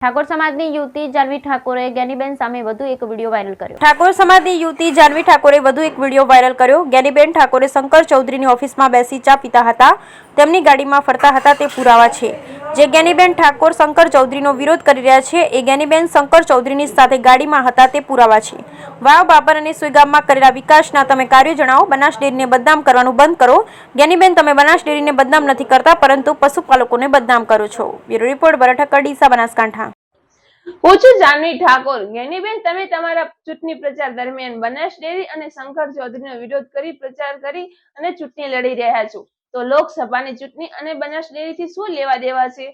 ઠાકોર સમાજની યુવતી જાનવી ઠાકોરે જ્ઞાનીબેન સામે વધુ એક વિડીયો વાયરલ કર્યો। ઠાકોર સમાજની યુવતી જાનવી ઠાકોરે વધુ એક વિડીયો વાયરલ કર્યો। જ્ઞાનીબેન ઠાકોરે શંકર ચૌધરીની ઓફિસમાં બેસી ચા પીતા હતા, તેમની ગાડીમાં ફરતા હતા તે પુરાવા છે। જે જ્ઞાનીબેન ઠાકોર શંકર ચૌધરીનો વિરોધ કરી રહ્યા છે એ જ્ઞાનીબેન શંકર ચૌધરીની સાથે ગાડીમાં હતા તે પુરાવા છે। વાવ, બાબર અને સુઈગામમાં કરેલા વિકાસના તમે કાર્યો જણાવો। બનાસ ડેરીને બદનામ કરવાનું બંધ કરો। જ્ઞાનીબેન, તમે બનાસ ડેરીને બદનામ નથી કરતા, પરંતુ પશુપાલકોને બદનામ કરો છો। બ્યુરો રિપોર્ટ, બરઠક, ડીસા, બનાસકાંઠા। હું છું જાનવી ઠાકોર। જ્ઞાનીબેન, તમે તમારા ચૂંટણી પ્રચાર દરમિયાન બનાસ ડેરી અને શંકર ચૌધરીનો વિરોધ કરી પ્રચાર કરી અને ચૂંટણી લડી રહ્યા છો, તો લોકસભાની ચૂંટણી અને બનાસ ડેરીથી શું લેવા દેવા છે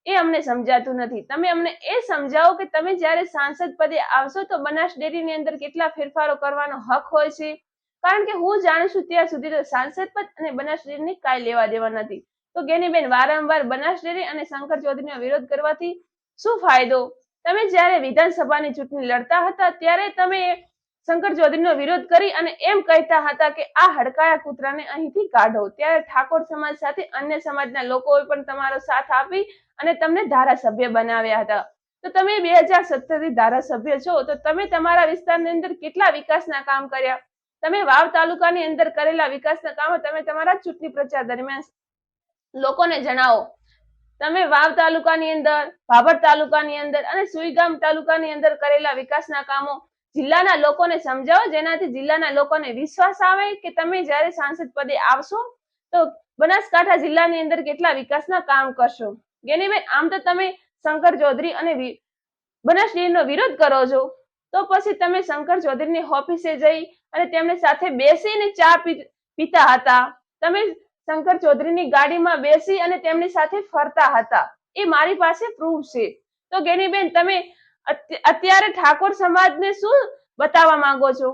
એ અમને સમજાતું નથી। તમે અમને એ સમજાવો કે તમે જ્યારે સાંસદ પદે આવશો તો બનાસ ડેરીની અંદર કેટલા ફેરફારો કરવાનો હક હોય છે, કારણ કે હું જાણું છું ત્યાં સુધી તો સાંસદ પદ અને બનાસ ડેરીની કાંઈ લેવા દેવા નથી। તો જ્ઞાનીબેન, વારંવાર બનાસ ડેરી અને શંકર ચૌધરીનો વિરોધ કરવાથી શું ફાયદો? તમે જ્યારે વિધાનસભાની ચૂંટણી લડતા હતા ત્યારે તમે શંકર ચૌધરીનો વિરોધ કરી અને એમ કહેતા હતા કે આ હડકાયા કૂતરાને અહીંથી કાઢો। ત્યારે ઠાકોર સમાજ સાથે અન્ય સમાજના લોકોએ પણ તમારો સાથ આપી અને તમને ધારાસભ્ય બનાવ્યા હતા। તો તમે 2017 થી ધારાસભ્ય છો, તો તમે તમારા વિસ્તારની અંદર કેટલા વિકાસના કામ કર્યા? તમે વાવ તાલુકાની અંદર કરેલા વિકાસના કામો તમે તમારા ચૂંટણી પ્રચાર દરમિયાન લોકોને જણાવો। તમે વાવ તાલુકાની અંદર, બાબર તાલુકાની અંદર અને સુઈગામ તાલુકાની અંદર કરેલા વિકાસના કામો જિલ્લાના લોકોને સમજાવો, જેનાથી જિલ્લાના લોકોને વિશ્વાસ આવે કે તમે જ્યારે સાંસદ પદે આવશો તો બનાસકાંઠા જિલ્લાની અંદર કેટલા વિકાસના કામ કરશો। જ્ઞાનીબેન, આમ તો તમે શંકર ચૌધરી અને બનાસ ડેરીનો વિરોધ કરો છો, તો પછી તમે શંકર ચૌધરીની ઓફિસે જઈ અને તેમની સાથે બેસીને ચા પીતા હતા, તમે શંકર ચૌધરીની ગાડીમાં બેસી અને તેમની સાથે ફરતા હતા, એ મારી પાસે પ્રૂફ છે। તો જ્ઞાનીબેન, તમે અત્યારે ઠાકોર સમાજને શું બતાવવા માંગો છો?